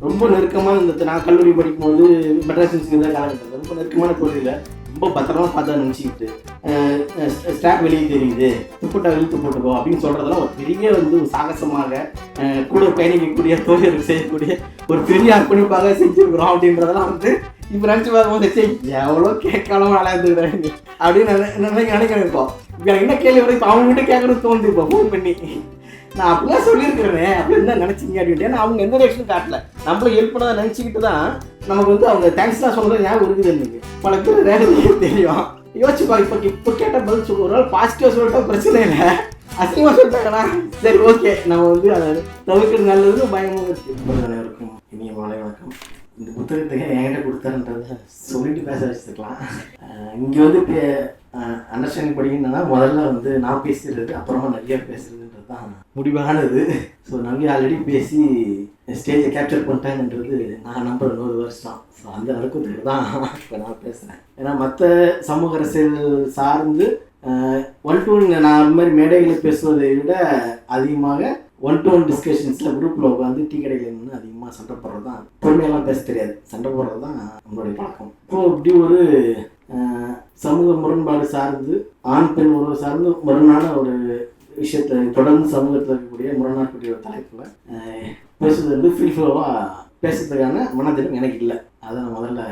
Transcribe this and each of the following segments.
ரொம்ப நெருக்கமாக இருந்தது. நான் கல்லூரி படிக்கும்போது மெட்ராஸ் யூனிவர்சிட்டி காலகட்டத்தில் ரொம்ப நெருக்கமான தோழியில் ரொம்ப பத்திரமா பார்த்தா நினச்சிக்கிட்டு ஸ்டாக் வெளியே தெரியுது, துப்புட்டா இழுத்து போட்டுக்கோ அப்படின்னு சொல்கிறதெல்லாம் ஒரு பெரிய ஒரு சாகசமாக கூட பயணிக்கக்கூடிய தோழியருக்கு செய்யக்கூடிய ஒரு பெரிய அர்ப்பணிப்பாக செஞ்சுருக்கிறோம் அப்படின்றதெல்லாம் இப்போ நினச்சி பார்க்கும்போது சரி எவ்வளோ கேட்காலும் நல்லா இருந்துக்கிறாங்க அப்படின்னு நினைக்கிறோம். இப்போ எனக்கு என்ன கேள்வி வரும், இப்போ அவங்ககிட்ட கேட்கணும்னு தோணுது. இப்போ ஃபோன் பண்ணி நான் அப்படிலாம் சொல்லியிருக்கிறேனே அப்படின்னு தான் நினச்சிங்க அப்படின்ட்டு. ஏன்னா அவங்க எந்த ரியாக்ஷனும் காட்டல, நம்மள ஹெல்ப் பண்ணதை நினச்சிக்கிட்டு தான் நமக்கு அவங்க தேங்க்ஸ்லாம் சொல்கிறது ஞாபகம் இருக்குது. எனக்கு பல பேர் ரேகத்தையே தெரியும். யோசிச்சுப்பா, இப்போ கேட்ட பதில் சொல்ல ஒரு நாள் பாசிட்டிவாக சொல்லிட்டா பிரச்சனை இல்லை, அசிங்கமாக சொல்லிட்டாங்கண்ணா சரி ஓகே நம்ம அதை தவிர்க்கிறது நல்லது. பயமும் இருக்குது. அனைவருக்கும் இனிய மாலை வணக்கம். இந்த புத்தகத்துக்கு என்கிட்ட கொடுத்தாருன்றத சொல்லிட்டு பேச வச்சுக்கலாம். இங்கே அண்டர்ஸ்டாண்டிங் படிக்கணும்னா முதல்ல நான் பேசுகிறது அப்புறமா நிறைய பேசுறதுன்றது தான் முடிவானது. ஸோ நம்பி ஆல்ரெடி பேசி ஸ்டேஜை கேப்சர் பண்ணிட்டேன்ன்றது நான் நம்புற 100 வருஷம். ஸோ அந்த அளவுக்கு தான் இப்போ நான் பேசுகிறேன். ஏன்னா மற்ற சமூக அரசியல் சார்ந்து 1-to-1 நான் அந்த மாதிரி மேடைகளில் பேசுவதை விட அதிகமாக 1-to-1 டிஸ்கஷன்ஸில் குரூப்பில் உட்காந்து டீ கடையில் நின்று அதிகமாக சண்டை போடுறது தான். பொறுமையெல்லாம் பேச தெரியாது, சண்டை போடுறது தான் நம்மளுடைய பழக்கம். இப்போது இப்படி ஒரு சமூக முரண்பாடு சார்ந்து ஆண் பெண் உறவு சார்ந்து முரணான ஒரு விஷயத்தை தொடர்ந்து சமூகத்தில் இருக்கக்கூடிய முரணாக்கூடிய ஒரு தலைப்பில் பேசுறது ஃப்ரீஃப்ளோவாக பேசுறதுக்கான மனதிலும் எனக்கு இல்லை. அதை நான் முதல்ல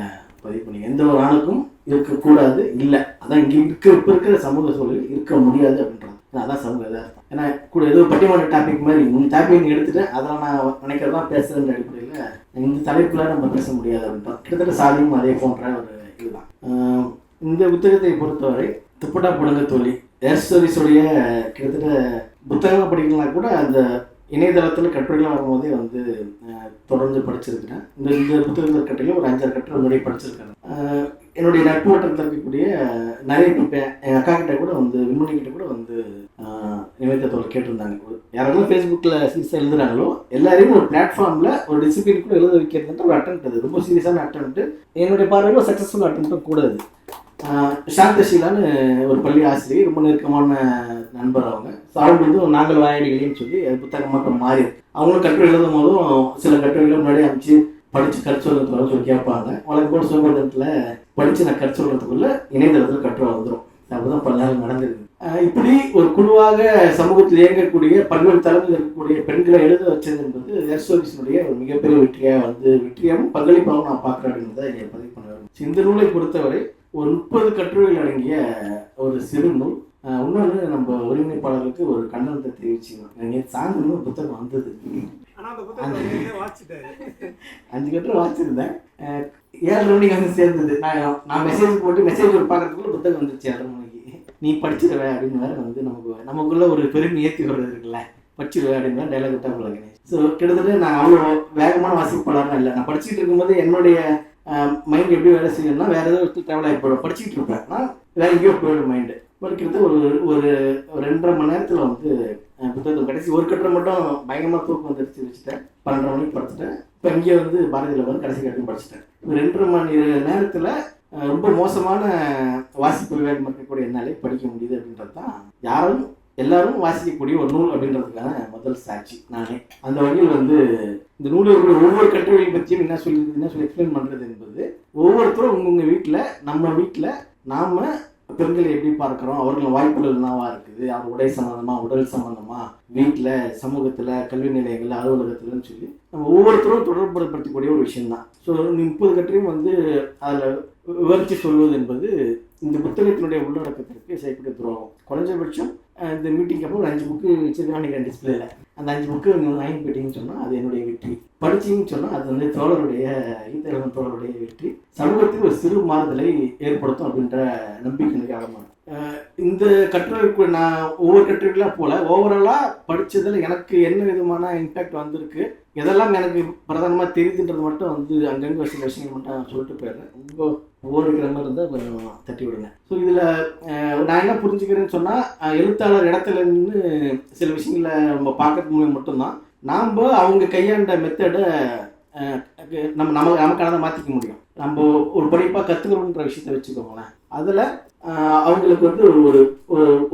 பதிவு பண்ணி எந்த ஒரு ஆணுக்கும் இருக்கக்கூடாது இல்லை. அதான் இங்கே இப்போ இருக்கிற சமூக சூழலில் இருக்க முடியாது அப்படின்றது. அதான் சமூக இதாக. ஏன்னா கூட ஏதோ பட்டிமன்ற டாபிக் மாதிரி இந்த டாபிக் எடுத்துட்டு அதெல்லாம் நான் நினைக்கிறதான் பேசுகிறேன்ற அடிப்படையில் இந்த தலைப்பில் நம்ம பேச முடியாது அப்படின்றோம். கிட்டத்தட்ட சாதியும் அதே போன்ற ஒரு இதுதான். இந்த புத்தகத்தை பொறுத்தவரை துப்பட்டா போடுங்க தோழி ஏர்ஸ்டோரிஸுடைய கிட்டத்தட்ட புத்தகமாக படிக்கலாம் கூட அந்த இணையதளத்தில் கட்டுரைகள் வரும்போதே தொடர்ந்து படிச்சிருக்கிறேன். இந்த புத்தகத்தில் கட்டுரையில் ஒரு 5-6 கட்டுரை முன்னாடி படிச்சிருக்கேன். என்னுடைய நட்பு வட்டத்தில் இருக்கக்கூடிய நிறைய பேர் எங்கள் அக்கா கிட்ட கூட விண்மணிக்கிட்ட கூட நிமித்தத்தோடு கேட்டிருந்தாங்க. யாரெல்லாம் ஃபேஸ்புக்கில் சீரியஸாக எழுதுறாங்களோ எல்லாரையும் ஒரு பிளாட்ஃபார்மில் ஒரு டிசிப்ளின் கூட எழுத வைக்கிறதுன்ற ஒரு அட்டெம்ப்ட். அது ரொம்ப சீரியஸான அட்டெம்ப்ட். என்னுடைய பார்வையில் ஒரு சக்ஸஸ்ஃபுல் அட்டெம்ப்டும் கூட அது. சாந்தஷீலான்னு ஒரு பள்ளி ஆசிரியர், ரொம்ப நெருக்கமான நண்பர் அவங்க. ஸோ அவங்க நாங்கள் வாயாடிகளையும் சொல்லி புத்தகமாக மாறி அவங்களும் கட்டுரை எழுதும் போதும் சில கட்டுரைகளை முன்னாடி அமைச்சு படித்து கருத்து சொல்கிறதுக்கு சொல்லி கேட்பாங்க. வழக்கு கூட சுதந்திரத்தில் படித்து நான் கருத்து சொல்கிறதுக்குள்ள இணையதளத்தில் கட்டுரை வந்துடும். அப்படிதான் பல நாள் நடந்திருக்கு. இப்படி ஒரு குழுவாக சமூகத்தில் இயங்கக்கூடிய பல்வேறு தலைமையில் இருக்கக்கூடிய பெண்களை எழுத வச்சது என்பது ஏர்ஸ்டோரிஸினுடைய ஒரு மிகப்பெரிய வெற்றியாகவும் பங்களிப்பாகவும் நான் பார்க்குறேன் அப்படின்றத இங்கே பதிவு பண்ண வேண்டும். இந்த நூலை பொறுத்தவரை ஒரு 30 கட்டுரைகள் அடங்கிய ஒரு சிறு நூல். இன்னொன்று நம்ம ஒருங்கிணைப்பாளர்களுக்கு ஒரு கண்டனத்தை தெரிவிச்சுக்கணும். சாயந்தரம் புத்தகம் வந்தது, 5 கட்டுரை வாசிச்சிருந்தேன். 7:30 மணிக்கு சேர்ந்தது. நான் மெசேஜ் போட்டு மெசேஜ் பார்க்கறதுக்குள்ள புத்தகம் வந்துருச்சு 7:30 மணிக்கு. நீ படிச்சிருவேன் அப்படின்னு வேற நமக்குள்ள ஒரு பெருமை ஏற்றி வர்றது இருக்குல்ல, படிச்சிருவேன் அப்படின்னு டைலாக் விட்டா போல. ஸோ கிட்டத்தட்ட நான் அவ்வளோ வேகமான வாசிப்பாளர்லாம் இல்லை. நான் படிச்சுட்டு இருக்கும்போது என்னுடைய மைண்ட் எப்படி வேலை செய்யணும்னா வேற ஏதோ ட்ராவல் ஆகி போய்டும். படிச்சுட்டு இருப்பேன் நான், வேற எங்கேயோ போயிடும் மைண்டு. படிக்கிறது ஒரு 2.5 மணி நேரத்தில் புத்தகத்தில் கடைசி ஒரு கட்டுரை மட்டும் பயங்கரமாக தூக்கம் வந்துடுச்சு வச்சுட்டேன். 12:30 மணிக்கு படிச்சுட்டேன். இப்போ இங்கே பாரதியில் கடைசி கட்டுரை படிச்சுட்டேன். 2.5 மணி நேரத்தில் ரொம்ப மோசமான வாசிப்பு வேகம் இருக்கக்கூடிய என்னாலே படிக்க முடியுது அப்படின்றது தான் எல்லாரும் வாசிக்கக்கூடிய ஒரு நூல் அப்படின்றதுக்கான முதல் சாட்சி நானே. அந்த வகையில் இந்த நூலில் இருக்கிற ஒவ்வொரு கட்டுரைகளை பற்றியும் என்ன சொல்லி எக்ஸ்பிளைன் பண்ணுறது என்பது ஒவ்வொருத்தரும் உங்கள் வீட்டில் நம்ம வீட்டில் நாம் பெண்களை எப்படி பார்க்குறோம், அவர்கள் வாய்ப்புகள் என்னவா இருக்குது, அவர் உடை சம்மந்தமாக உடல் சம்மந்தமாக வீட்டில் சமூகத்தில் கல்வி நிலையங்கள் அலுவலகத்தில்னு சொல்லி நம்ம ஒவ்வொருத்தரும் தொடர்புபடுத்தக்கூடிய ஒரு விஷயம்தான். ஸோ 30 கட்டுரையும் அதில் விவரித்து சொல்வது என்பது இந்த புத்தகத்தினுடைய உள்ளடக்கத்திற்கு செய்யக்கூடிய துரோகம். குறைஞ்சபட்சம் இந்த மீட்டிங் அப்போ ஒரு 5 புக்கு வச்சுருக்காங்க நினைக்கிறேன் டிஸ்பிளேல. அந்த 5 புக்கு நீங்கள் வாங்கி போயிட்டீங்கன்னு சொன்னால் அது என்னுடைய வெற்றி. படிச்சிங்கன்னு சொன்னால் அது தோழருடைய தோழருடைய வெற்றி. சமூகத்தில் ஒரு சிறு மாறுதலை ஏற்படுத்தும் அப்படின்ற நம்பிக்கை எனக்கு ஆழமாக. இந்த கட்டுரைக்கு நான் ஒவ்வொரு கட்டுரைகளாக போல ஓவராலாக படித்ததில் எனக்கு என்ன விதமான இம்பேக்ட் வந்திருக்கு, எதெல்லாம் எனக்கு பிரதானமாக தெரியுதுன்றது மட்டும் அங்கங்கே சில விஷயங்கள் மட்டும் சொல்லிட்டு போயிடுறேன். ரொம்ப ஓடிக்கிற மாதிரி இருந்தால் கொஞ்சம் தட்டி விடுங்க. ஸோ இதில் நான் என்ன புரிஞ்சுக்கிறேன்னு சொன்னால் எழுத்தாளர் இடத்துல இருந்து சில விஷயங்களை நம்ம பார்க்கறது மூலம் மட்டும்தான் நாம் அவங்க கையாண்ட மெத்தடை நமக்கானதை மாற்றிக்க முடியும். நம்ம ஒரு படிப்பாக கற்றுக்கணுன்ற விஷயத்தை வச்சுக்கோங்களேன். அதில் அவங்களுக்கு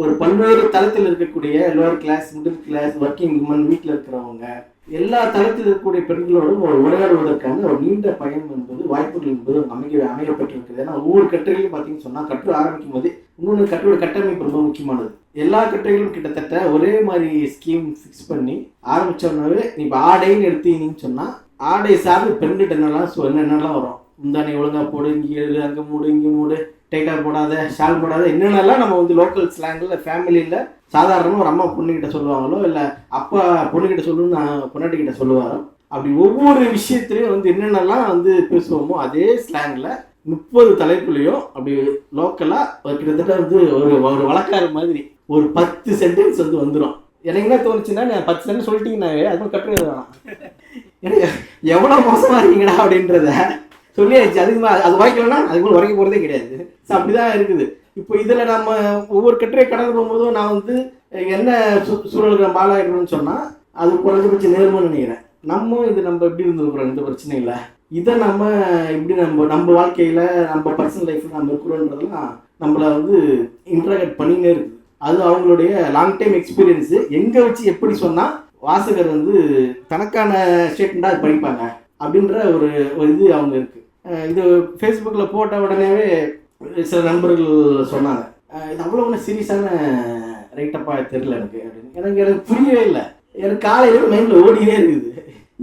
ஒரு பல்வேறு தளத்தில் இருக்கக்கூடிய lower class, middle class, working woman, வீட்டில் இருக்கிறவங்க, எல்லா தளத்தில் இருக்கக்கூடிய பெண்களோடும் உரையாடுவதற்கான ஒரு நீண்ட பயணம் என்பது வாய்ப்புகள் என்பது அமையப்பட்டிருக்கிறது. ஏன்னா ஒவ்வொரு கட்டுரையிலும் பார்த்தீங்கன்னு சொன்னால் கட்டுரை ஆரம்பிக்கும் போது இன்னொன்று கட்டுரையோட கட்டமைப்பு ரொம்ப முக்கியமானது. எல்லா கட்டுரைகளும் கிட்டத்தட்ட ஒரே மாதிரி ஸ்கீம் ஃபிக்ஸ் பண்ணி ஆரம்பிச்சோம்னாவே இப்போ ஆடைன்னு எடுத்தீங்கன்னு சொன்னால் ஆடை சார்ந்து பெண்கிட்ட என்னென்னலாம் வரும், முந்தானி ஒழுங்கா போடு, இங்கே எழுது, அங்கே மூடு, இங்கே மூடு, டைட்டாக போடாத, ஷால் போடாத, என்னென்னலாம் நம்ம வந்து லோக்கல் ஸ்லாங்கில் ஃபேமிலியில் சாதாரணமாக ஒரு அம்மா பொண்ணுக்கிட்ட சொல்லுவாங்களோ இல்லை அப்பா பொண்ணுக்கிட்ட சொல்லுன்னு பொன்னாட்டிக்கிட்ட சொல்லுவாரோ அப்படி ஒவ்வொரு விஷயத்துலையும் வந்து என்னென்னலாம் வந்து பேசுவோமோ அதே ஸ்லாங்கில் 30 தலைப்புலையும் அப்படி லோக்கலாக கிட்டத்தட்ட வந்து ஒரு வழக்காறு மாதிரி ஒரு 10 சென்டென்ஸ் வந்து வந்துடும். எனக்கு என்ன தோணுச்சுன்னா, நான் 10 சென்டென்ஸ் சொல்லிட்டீங்கன்னாவே அது கட்டுரை வேணாம், எனக்கு எவ்வளோ மோசமாக இருக்கீங்கடா அப்படின்றத சொல்லியாச்சு. அதுக்கு அது உரைக்கலன்னா அதுக்கு மேலே உரைக்க போகிறதே கிடையாது. ஸோ அப்படிதான் இருக்குது. இப்போ இதில் நம்ம ஒவ்வொரு கட்டுரையை கடந்து போகும்போதும் நான் வந்து என்ன சூழலுக்கு நம்ம ஆளாயிடணும்னு சொன்னால் அது குறைஞ்சபட்சம் நேர்மைன்னு நினைக்கிறேன். நம்ம எப்படி இருந்துருக்குறோம், இந்த பிரச்சனை இல்லை, இதை நம்ம இப்படி நம்ம வாழ்க்கையில் நம்ம பர்சனல் லைஃப்பில் நம்ம இருக்கிறோன்றதெல்லாம் நம்மளை வந்து இன்ட்ராக்ட் பண்ணினே இருக்குது. அது அவங்களுடைய லாங் டைம் எக்ஸ்பீரியன்ஸு. எங்கே வச்சு எப்படி சொன்னால் வாசகர் வந்து தனக்கான ஸ்டேட்மெண்ட்டாக அது படிப்பாங்க அப்படின்ற ஒரு இது அவங்க இருக்குது. இது ஃபேஸ்புக்கில் போட்ட உடனேவே சில நண்பர்கள் சொன்னாங்க, இது அவ்வளோ ஒன்றும் சீரியஸான ரைட்டப்பாக தெரில எனக்கு அப்படின்னு. எனக்கு புரியவே இல்லை. எனக்கு காலையில் மைண்டில் ஓடினே இருக்குது.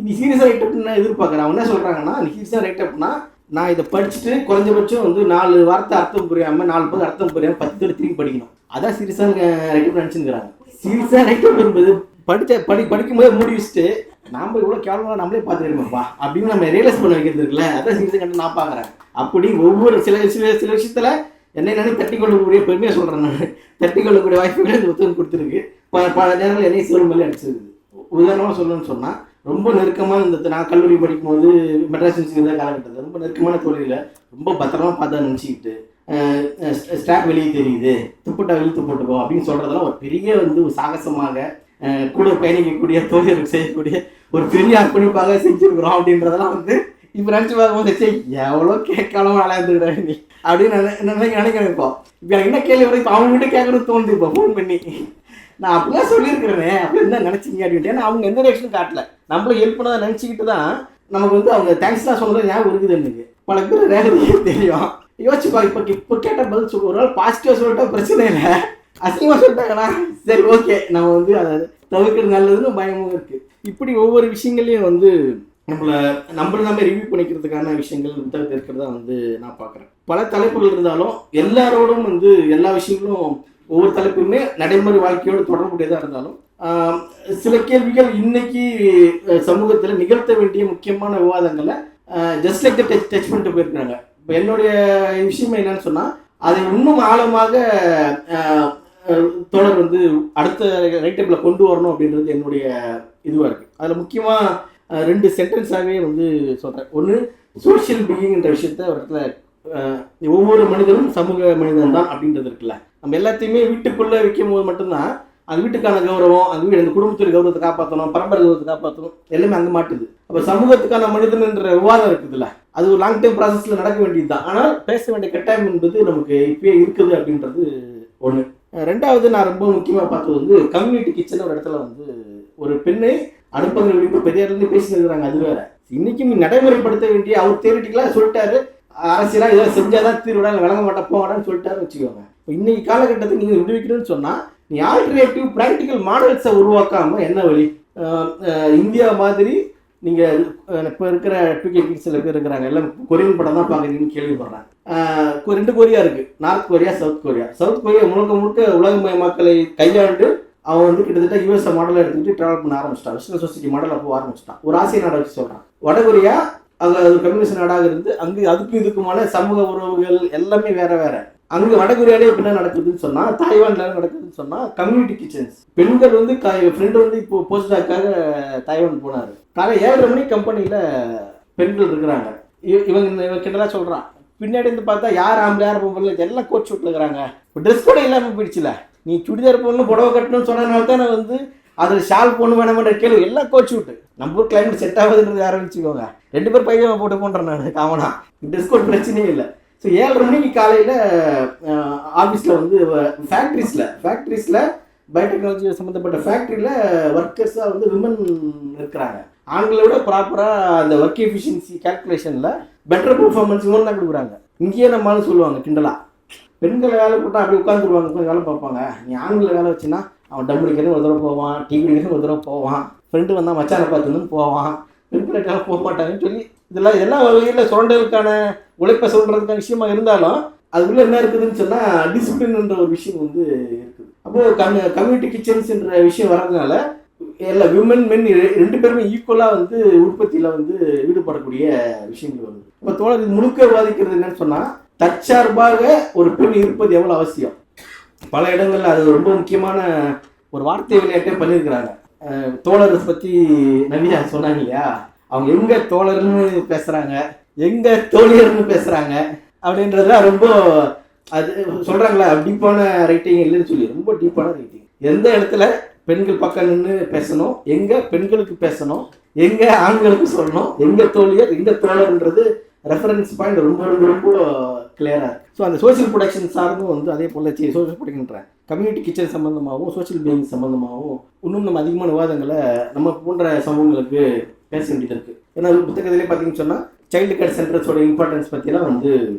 நீ சீரியஸாக ரைட்டப்னு நான் எதிர்பார்க்குறேன். அவங்க என்ன சொல்கிறாங்கன்னா, நீ சீரியஸாக ரைட்டப்னா நான் இதை படிச்சுட்டு குறைஞ்சபட்சம் வந்து 4 வார்த்தை அர்த்தம் புரியாமல் 4 பேர் அர்த்தம் புரியாமல் 10 பேர் திரும்பி படிக்கணும், அதான் சீரியஸாக ரைட்டப் நினச்சிருக்கிறாங்க. சீரியஸாக ரைட்டப் என்பது படிக்கும்போது மூடி வச்சுட்டு நாம் இவ்வளோ கேவலமாக நம்மளே பார்த்துருக்கோம்ப்பா அப்படின்னு நம்ம ரியலைஸ் பண்ண வைக்கிறது இருக்குல்ல, அதான் சீரியஸாக கண்டு நான் பார்க்குறேன். அப்படி ஒவ்வொரு சில விஷயத்தில் என்னை தட்டி கொள்ளக்கூடிய பெருமையாக சொல்கிறேன். நான் தட்டி கொள்ளக்கூடிய வாய்ப்புகளை இந்த புத்தகம் கொடுத்துருக்கு. பல நேரங்கள் என்னை சோறு மேலே அடிச்சிருக்குது. உதாரணமாக சொல்லணும்னு சொன்னால், ரொம்ப நெருக்கமாக நான் கல்லூரி படிக்கும்போது மெட்ராஸ் யூனிவர்சிட்டி காலகட்டத்தில் ரொம்ப நெருக்கமான தொழிலில் ரொம்ப பத்திரமா பார்த்தா நினச்சிக்கிட்டு ஸ்டாப் வெளியே தெரியுது, துப்புட்டா இழுத்து போட்டுக்கோ அப்படின்னு சொல்கிறதெல்லாம் ஒரு பெரிய வந்து ஒரு சாகசமாக கூட பயணிக்கக்கூடிய தோழியருக்கு செய்யக்கூடிய ஒரு பெரிய அர்ப்பணிப்பாக செஞ்சுருக்குறோம் அப்படின்றதெல்லாம் வந்து இப்போ நினச்சி பார்க்கும்போது சரி எவ்வளோ கேட்காலும் விளையாண்டுக்கிட்டேன் நீ அப்படின்னு நினைக்கிறேன். இப்போ எனக்கு என்ன கேள்வி வரும், இப்போ அவங்ககிட்ட கேட்கணும்னு தோணுது. இப்போ ஃபோன் பண்ணி நான் அப்படிலாம் சொல்லியிருக்கிறேனே அப்படின்னு தான் நினச்சிங்க அப்படின்ட்டு. ஏன்னா அவங்க எந்த ரியாக்ஷனும் காட்டல, நம்மளும் ஹெல்ப் பண்ணதை நினச்சிக்கிட்டு தான் நமக்கு வந்து அவங்க தேங்க்ஸ்லாம் சொல்கிறது ஞாபகம் இருக்குது. எனக்கு பல பேர் ரேகத்தையே தெரியும். யோசிச்சுப்பா, இப்போ கேட்ட பதில் ஒரு நாள் பாசிட்டிவாக சொல்லிட்டா பிரச்சனை இல்லை, அசிங்கமாக சொல்லிட்டாங்கன்னா சரி ஓகே நம்ம வந்து அதை தவிர்க்கிறது நல்லதுன்னு பயமும் இருக்குது. இப்படி ஒவ்வொரு விஷயங்களையும் வந்து நம்ம ரிவ்யூ பண்ணிக்கிறதுக்கான விஷயங்கள் புத்தகத்தில் இருக்கிறதா வந்து நான் பார்க்குறேன். பல தலைப்புகள் இருந்தாலும் எல்லாரோடும் வந்து எல்லா விஷயங்களும் ஒவ்வொரு தலைப்புமே நடைமுறை வாழ்க்கையோடு தொடர்புடையதாக இருந்தாலும் சில கேள்விகள் இன்னைக்கு சமூகத்தில் நிகழ்த்த வேண்டிய முக்கியமான விவாதங்களை ஜஸ்ட் லைக் டச் பண்ணிட்டு போயிருக்கிறாங்க. இப்போ என்னுடைய விஷயம் என்னன்னு சொன்னால், அதை இன்னும் ஆழமாக தொடர் வந்து அடுத்த ரைட்டப்பில் கொண்டு வரணும் அப்படின்றது என்னுடைய இதுவாக இருக்குது. அதில் முக்கியமாக 2 சென்டென்ஸாகவே வந்து சொல்கிறேன். ஒன்று, சோஷியல் பீயிங்ன்ற விஷயத்த ஒரு இடத்துல ஒவ்வொரு மனிதனும் சமூக மனிதன் தான் அப்படின்றது இருக்குல்ல. நம்ம எல்லாத்தையுமே வீட்டுக்குள்ளே வைக்கும் போது மட்டும்தான் அந்த வீட்டுக்கான கௌரவம், அந்த குடும்பத்துடைய கௌரவத்தை காப்பாற்றணும், பரம்பரை கௌரவத்தை காப்பாற்றணும், எல்லாமே அங்கே மாட்டுது. அப்போ சமூகத்துக்கான மனிதன் என்ற விவாதம் இருக்குதுல்ல, அது ஒரு லாங் டைம் ப்ராசஸில் நடக்க வேண்டியது தான். ஆனால் பேச வேண்டிய கட்டாயம் என்பது நமக்கு இப்பயே இருக்குது அப்படின்றது ஒன்று. 2வது நான் ரொம்ப முக்கியமாக பார்த்தது வந்து கம்யூனிட்டி கிச்சன். ஒரு இடத்துல வந்து ஒரு பெண்ணை அனுப்பங்கள் விழிப்பு பெரியார்லேருந்து பேசினுக்கிறாங்க. அது வேற. இன்னைக்கும் நடைமுறைப்படுத்த வேண்டிய அவர் தியரிட்டிக்கலாக சொல்லிட்டாரு, அரசியலாக ஏதோ செஞ்சாதான் தீர்வுடா விளங்க மாட்டேன் போங்கடான்னு சொல்லிட்டாருன்னு வச்சுக்கோங்க. இப்போ இன்னைக்கு காலகட்டத்தில் நீங்கள் விடுவிக்கணும்னு சொன்னால் நீ ஆல்டர்னேட்டிவ் ப்ராக்டிக்கல் மாடல்ஸை உருவாக்காமல் என்ன வழி? இந்தியா மாதிரி நீங்கள் இப்போ இருக்கிற 2K கிட்ஸ் சில பேர் இருக்கிறாங்க, எல்லாம் கொரியன் படம் தான் பார்க்குறீங்கன்னு கேள்விப்படுறேன். 2 கொரியா இருக்குது, north Korea, south Korea. South Korea முழுக்க உலகமயமாக்கலை கையாண்டு அவன் வந்து கிட்டத்தட்ட யூஎஸ்ஏ மாடலை எடுத்துக்கிட்டு ட்ராவல் பண்ண ஆரம்பிச்சிட்டான். விஷ்ணு சொசைட்டி மாடல் அப்போ ஆரம்பிச்சிட்டான். ஒரு ஆசிய நாடை வச்சு சொல்கிறான். வடகொரியா அது கம்யூனிஸ்ட் நாடாக இருந்து அங்கே அதுக்கும் இதுக்குமான சமூக உறவுகள் எல்லாமே வேற வேற. அங்கே வடகொரியாலே என்ன நடக்குதுன்னு சொன்னால், தாய்வான்ல நடக்குதுன்னு சொன்னால் கம்யூனிட்டி கிச்சன்ஸ். பெண்கள் வந்து ஃப்ரெண்டு வந்து இப்போ போஸ்டாக்காக தாய்வான் போனார். காலை 7:30 மணிக்கு கம்பெனியில் பெண்கள் இருக்கிறாங்க. இவங்க கிட்டலாம் சொல்கிறான். பின்னாடி இருந்து பார்த்தா யார் ஆம்பளை யார் பொம்பளை எல்லாம் கோட் ஷூட்டில் இருக்கிறாங்க. இப்போ ட்ரெஸ் கூட இல்லாமல் போயிடுச்சுல. நீ சுடிதார் போடணும், புடவை கட்டணும்னு சொன்னதுனால தான் நான் வந்து அதில் ஷால் போடணும் வேணாமன்ற கேள்வி எல்லாம் கோட் ஷூட்டு. நம்ம ஊர் கிளைமேட் செட் ஆகுதுன்றது ஆரம்பிச்சுக்கோங்க. 2 பேர் பையன் போட்டு போன்றேன் நான் காமனா. ட்ரெஸ் கோட் பிரச்சனையே இல்லை. ஸோ 7:30 மணிக்கு காலையில் ஆஃபீஸில் வந்து ஃபேக்ட்ரிஸில் பயோடெக்னாலஜி சம்மந்தப்பட்ட ஃபேக்ட்ரியில் ஒர்க்கர்ஸாக வந்து விமன் இருக்கிறாங்க. ஆண்களை விட ப்ராப்பராக அந்த ஒர்க் எஃபிஷியன்சி கேல்குலேஷனில் பெட்டர் பெர்ஃபார்மன்ஸ் இவன் தான் கொடுக்குறாங்க. இங்கேயே நம்மளால சொல்லுவாங்க கிண்டலா, பெண்களை வேலை போட்டால் அப்படி உட்காந்துருவாங்க, கொஞ்சம் வேலை பார்ப்பாங்க. நீ ஆண்களை வேலை வச்சுன்னா அவன் டம் அடிக்கிறதுன்னு ஒரு தடவை போவான், டீ குடிக்கிறதுன்னு ஒரு தடவை போவான், ஃப்ரெண்டு வந்தால் மச்சானை பார்த்துன்னு போவான், பெண்களுக்காக போக மாட்டாங்கன்னு சொல்லி இதெல்லாம் வகையில் சுரண்டலுக்கான உழைப்பை சொல்கிறதுக்கான விஷயமா இருந்தாலும் அதுக்குள்ளே என்ன இருக்குதுன்னு சொன்னால் டிசிப்ளின்ன்ற ஒரு விஷயம் வந்து இருக்குது. அப்போது கம்யூனிட்டி கிச்சன்ஸ்ன்ற விஷயம் வர்றதுனால எல்லா விமன் மென் 2 பேருமே ஈக்குவலாக வந்து உற்பத்தியில் வந்து ஈடுபடக்கூடிய விஷயங்கள் வருது. இப்போ தோழர் இது முழுக்க விவாதிக்கிறது என்னன்னு சொன்னால், தற்சார்பாக ஒரு பெண் இருப்பது எவ்வளோ அவசியம். பல இடங்களில் அது ரொம்ப முக்கியமான ஒரு வார்த்தை விளையாட்டே பண்ணியிருக்கிறாங்க. தோழரை பற்றி நவியா சொன்னாங்க இல்லையா, அவங்க எங்கே தோழர்னு பேசுகிறாங்க, எங்கே தோழியர்னு பேசுகிறாங்க அப்படின்றத ரொம்ப அது சொல்கிறாங்களா, டீப்பான ரைட்டிங் இல்லைன்னு சொல்லி ரொம்ப டீப்பான ரைட்டிங். எந்த இடத்துல பெண்கள் பக்கம் நின்று பேசணும், எங்கே பெண்களுக்கு பேசணும், எங்கே ஆண்களுக்கு சொல்லணும், எங்கே தோழியர் எங்கே தோழர்ன்றது ரெஃபரன்ஸ் பாயிண்ட் ரொம்ப ரொம்ப ரொம்ப கிளியராக இருக்குது. ஸோ அந்த சோஷியல் ப்ரொடக்ஷன் சார்ந்தும் வந்து அதே போல் சோஷியல் ப்ரொடக்ஷன்ற கம்யூனிட்டி கிச்சன் சம்மந்தமாகவும் சோஷியல் பீயிங் சம்மந்தமாகவும் இன்னும் நம்ம அதிகமான விவாதங்களை நம்ம போன்ற சமூகங்களுக்கு பேச வேண்டியது இருக்குது. ஏன்னா புத்தகத்திலே பார்த்தீங்கன்னு சொன்னால் சைல்டு கேர் சென்டர்ஸோட இம்பார்ட்டன்ஸ் பற்றிலாம் வந்து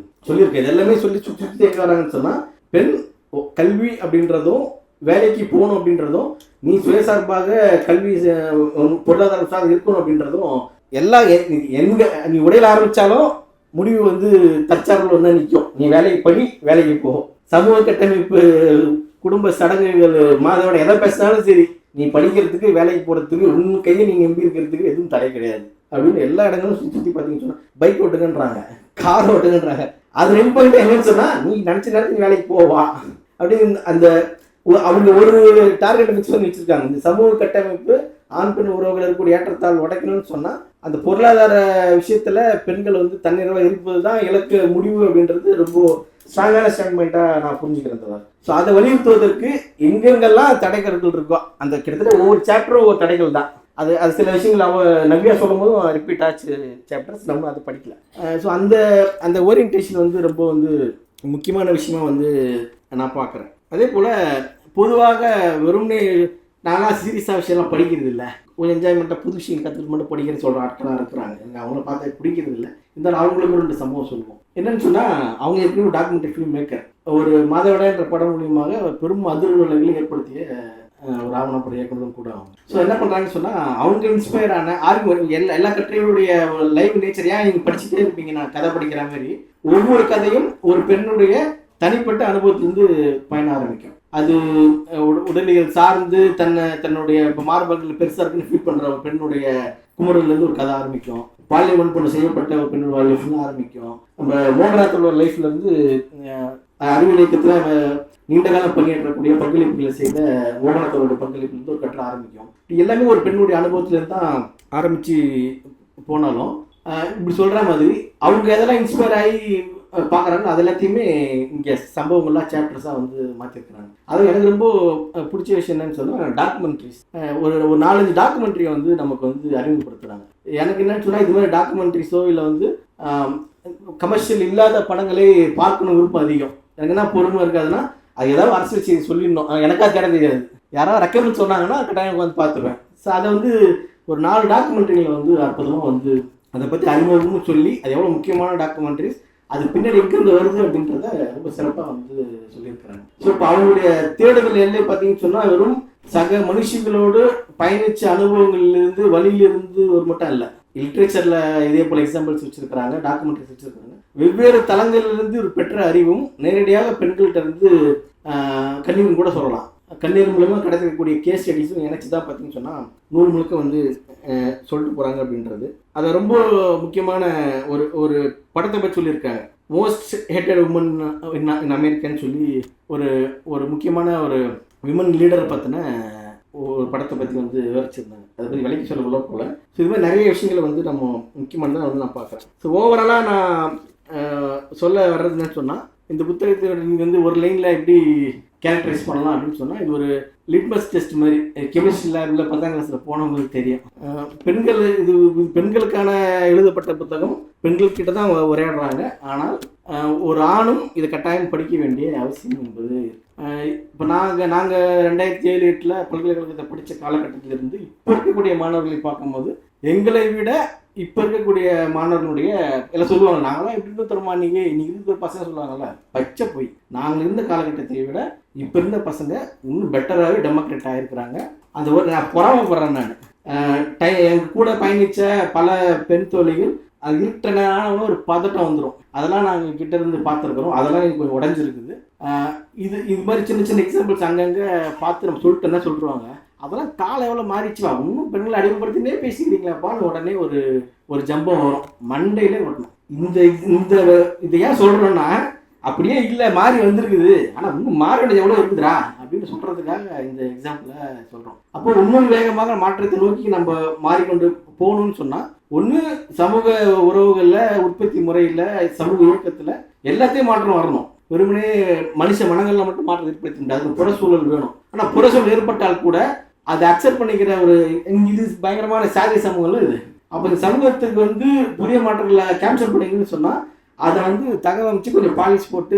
சொல்லியிருக்கு. இது எல்லாமே சொல்லி சுற்றி எங்கே வராங்கன்னு சொன்னால், பெண் கல்வி அப்படின்றதும் வேலைக்கு போகணும் அப்படின்றதும், நீ சுயசார்பாக கல்வி பொருளாதார சார்ந்து இருக்கணும் அப்படின்றதும் எல்லாம் எங்கே நீ உடையில ஆரம்பித்தாலும் முடிவு வந்து தற்சார்பில் வந்து நிற்கும். நீ வேலைக்கு படி, வேலைக்கு போகும். சமூக கட்டமைப்பு, குடும்ப சடங்குகள், மாதோட எதை பேசினாலும் சரி, நீ படிக்கிறதுக்கு வேலைக்கு போகிறதுக்கு உன் கையை நீ நம்பி இருக்கிறதுக்கு எதுவும் தடை கிடையாது அப்படின்னு எல்லா இடங்களும் சுற்றி பார்த்தீங்கன்னு சொன்னால், பைக் ஓட்டுங்கன்றாங்க, கார் ஓட்டுங்கன்றாங்க. அது ரெண்டு பாயிண்ட் என்னன்னு சொன்னால், நீ நினச்ச நேரத்துக்கு வேலைக்கு போவா அப்படின்னு அந்த அவங்க ஒரு டார்கெட்டை ஃபிக்ஸ் பண்ணி வச்சுருக்காங்க. இந்த சமூக கட்டமைப்பு ஆண் பெண் உறவுகள் இருக்கக்கூடிய ஏற்றத்தால் உடைக்கணும்னு சொன்னால், அந்த பொருளாதார விஷயத்தில் பெண்கள் வந்து தன்னிறைவாக இருப்பது தான் இலக்கு முடிவு அப்படின்றது ரொம்ப ஸ்ட்ராங்கான ஸ்டாண்ட்மெண்ட்டாக நான் புரிஞ்சுக்கிறேன். ஸோ அதை வலியுறுத்துவதற்கு எங்கெங்கெல்லாம் தடைகள் இருக்கோ, அந்த கிட்டத்தட்ட ஒவ்வொரு சாப்டரும் ஒவ்வொரு தடைகள் தான். அது சில விஷயங்கள் நவ்யா சொல்லும் போதும் ரிப்பீட் ஆச்சு சாப்டர்ஸ், நம்ம அதை படிக்கல. ஸோ அந்த ஓரியன்டேஷன் வந்து ரொம்ப வந்து முக்கியமான விஷயமா வந்து நான் பார்க்குறேன். அதே போல் பொதுவாக வெறும்னே நான்லாம் சீரியஸாக விஷயம்லாம் படிக்கிறது இல்லை, கொஞ்சம் என்ஜாய்மெண்ட்டாக புது விஷயம் கற்றுட்டு மட்டும் படிக்கிறேன்னு சொல்கிற ஆட்களாக இருக்கிறாங்க. எனக்கு அவங்கள பார்த்தா பிடிக்கிறது இல்லை. இருந்தாலும் அவங்களுக்கும் 2 சம்பவம் சொல்லுவோம். என்னன்னு சொன்னால், அவங்க ஏற்கனவே ஒரு டாக்குமெண்ட்ரி ஃபிலிம் மேக்கர். ஒரு மாதவிடாய்ன்ற படம் மூலியமாக பெரும் அதிர்வுகளை ஏற்படுத்திய ஒரு ஆவணப்பட இயக்குனரும் கூட அவங்க. ஸோ என்ன பண்ணுறாங்கன்னு சொன்னால், அவங்க இன்ஸ்பயர் ஆன எல்லா கட்டுரைகளுடைய லைவ் நேச்சர் ஏன் நீங்கள் படிச்சுட்டே இருப்பீங்க, நான் கதை படிக்கிற மாதிரி ஒவ்வொரு கதையும் ஒரு பெண்ணுடைய தனிப்பட்ட அனுபவத்திலிருந்து பயண ஆரம்பிக்கும். அது உடலியல் சார்ந்து தன்னுடைய இப்போ மார்பகங்கள் பெருசாக இருக்குன்னு ஃபீல் பண்ணுற ஒரு பெண்ணுடைய குமுறல்லேருந்து ஒரு கதை ஆரம்பிக்கும். பாலியல் வன்புணர்வு செய்யப்பட்ட ஒரு பெண்ணோட லைஃப்னு ஆரம்பிக்கும். நம்ம மோகனாத்தோட லைஃப்லேருந்து அறிவியல் இயக்கத்தில் நீண்ட காலம் பங்கேற்றக்கூடிய பங்களிப்புகளை செய்த மோகனாத்தோட பங்களிப்புலேருந்து ஒரு கட்டுரை ஆரம்பிக்கும். எல்லாமே ஒரு பெண்ணுடைய அனுபவத்திலேருந்து தான் ஆரம்பித்து போனாலும், இப்படி சொல்கிற மாதிரி அவங்க எதெல்லாம் இன்ஸ்பயர் ஆகி பார்க்குறாங்க, அது எல்லாத்தையுமே இங்கே சம்பவங்கள்லாம் சாப்டர்ஸாக வந்து மாற்றிருக்கிறாங்க. அது எனக்கு ரொம்ப பிடிச்ச விஷயம் என்னன்னு சொன்னால், டாக்குமெண்ட்ரிஸ் ஒரு 4-5 டாக்குமெண்ட்ரியை வந்து நமக்கு வந்து அறிமுகப்படுத்துகிறாங்க. எனக்கு என்னன்னு சொன்னால், இது மாதிரி டாக்குமெண்ட்ரிஸோ இல்லை வந்து கமர்ஷியல் இல்லாத படங்களே பார்க்கணும் விருப்பம் அதிகம். எனக்கு என்ன பொறுமை இருக்காதுன்னா, அது ஏதாவது அரசியல் செய்தி சொல்லிடணும், எனக்கா தேட தெரியாது, யாராவது ரெக்கமெண்ட் சொன்னாங்கன்னா கட்டாயம் வந்து பார்த்துருவேன். ஸோ அதை வந்து ஒரு 4 டாக்குமெண்ட்ரிகளை வந்து அற்புதமாக வந்து அதை பற்றி அறிமுகமும் சொல்லி, அது எவ்வளோ முக்கியமான டாக்குமெண்ட்ரிஸ், அது பின்னாடி எங்கேருந்து வருது அப்படின்றத ரொம்ப சிறப்பாக வந்து சொல்லியிருக்கிறாங்க. ஸோ இப்போ அவங்களுடைய தேடுதல் எல்லை பார்த்தீங்கன்னு சொன்னால், வெறும் சக மனுஷங்களோடு பயணித்த அனுபவங்கள்லேருந்து வழியிலிருந்து ஒரு மட்டும் இல்லை, லிட்ரேச்சரில் இதே போல் எக்ஸாம்பிள்ஸ் வச்சுருக்கிறாங்க, டாக்குமெண்ட்ரிஸ் வச்சுருக்காங்க. வெவ்வேறு தளங்களிலிருந்து ஒரு பெற்ற அறிவும் நேரடியாக பெண்கள்கிட்ட இருந்து கண்ணீரும் கூட சொல்லலாம். கண்ணீர் மூலமாக கிடைக்கக்கூடிய கேஸ் ஸ்டடிஸும் எனக்கு தான் பார்த்தீங்கன்னு சொன்னால் நூல் முழுக்க வந்து சொல்லிட்டு போகிறாங்க அப்படின்றது. அதை ரொம்ப முக்கியமான ஒரு படத்தை பற்றி சொல்லியிருக்காங்க. மோஸ்ட் ஹேட்டட் உமன் இன் அமெரிக்கான்னு சொல்லி ஒரு முக்கியமான ஒரு விமன் லீடரை பற்றின ஒரு படத்தை பற்றி வந்து விவரிச்சிருந்தாங்க. அதை பற்றி விலைக்கு சொல்ல உள்ள போல. ஸோ இது மாதிரி நிறைய விஷயங்களை வந்து நம்ம முக்கியமானதான் வந்து நான் பார்க்குறேன். ஸோ ஓவராலாக நான் சொல்ல வர்றதுன்னு சொன்னால், இந்த புத்தகத்தை நீங்கள் வந்து ஒரு லைனில் எப்படி கேரக்டரைஸ் பண்ணலாம் அப்படின்னு சொன்னால், இது ஒரு லிட்மஸ் டெஸ்ட் மாதிரி. கெமிஸ்ட்ரி லேபில் 10ஆம் கிளாஸில் போனவங்களுக்கு தெரியும். இது பெண்களுக்கான எழுதப்பட்ட புத்தகம், பெண்கள்கிட்ட தான் உரையாடுறாங்க. ஆனால் ஒரு ஆணும் இதை கட்டாயம் படிக்க வேண்டிய அவசியம் என்பது இப்போ நாங்கள் 2007-8 பல்கலைக்கழகத்தை படித்த காலகட்டத்திலிருந்து இப்போ இருக்கக்கூடிய மாணவர்களை பார்க்கும்போது எங்களை விட இப்போ இருக்கக்கூடிய மாணவர்களுடைய எல்லாம் சொல்லுவாங்க, நாங்களாம் எப்படி இருந்தோம் தருமா இன்னைக்கு இருந்த பசங்க சொல்லுவாங்கல்ல, பச்சை போய் நாங்கள் இருந்த காலகட்டத்தை விட இப்போ இருந்த பசங்க இன்னும் பெட்டராகவே டெமோக்ரேட் ஆகிருக்கிறாங்க. அந்த ஒரு நான் பொறாமப்படுறேன். நான் என் கூட பயணித்த பல பெண் தோழிகள் அது இருட்டனான ஒரு பதட்டம் வந்துடும். அதெல்லாம் நாங்கள் கிட்ட இருந்து பார்த்துருக்குறோம். அதெல்லாம் எனக்கு கொஞ்சம் உடஞ்சிருக்குது. இது மாதிரி சின்ன சின்ன எக்ஸாம்பிள்ஸ் அங்கங்கே பார்த்து நம்ம சொல்லிட்டோன்னா சொல்லிடுவாங்க, அதெல்லாம் காலம் எவ்வளோ மாறிச்சுவா, இன்னும் பெண்களை அடிமைப்படுத்தினே பேசிக்கிறீங்களாப்பான்னு உடனே ஒரு ஜம்பம் வரும், மண்டையிலே வரணும். இதை ஏன் சொல்கிறோன்னா அப்படியே இல்லை மாறி வந்திருக்குது, ஆனால் இன்னும் மாற வேண்டியது எவ்வளோ இருக்குதுரா அப்படின்னு சொல்கிறதுக்காக இந்த எக்ஸாம்பிளை சொல்கிறோம். அப்போ இன்னும் வேகமாக மாற்றத்தை நோக்கி நம்ம மாறிக்கொண்டு போகணும்னு சொன்னால் ஒன்று சமூக உறவுகளில், உற்பத்தி முறையில், சமூக இயக்கத்தில் எல்லாத்தையும் மாற்றம் வரணும். வெறுமனே மனுஷ மனங்களில் மட்டும் மாற்றம் ஏற்படுத்த முடியாது, புற சூழல் வேணும். ஆனால் புற சூழல் ஏற்பட்டால் கூட அதை அக்செப்ட் பண்ணிக்கிற இது பயங்கரமான சாதி சமூகங்கள் இது. அப்போ இந்த சமூகத்துக்கு புதிய மாற்றங்களை கேன்சல் பண்ணிங்கன்னு சொன்னால் அதை தகவமைச்சு கொஞ்சம் பாலிஷ் போட்டு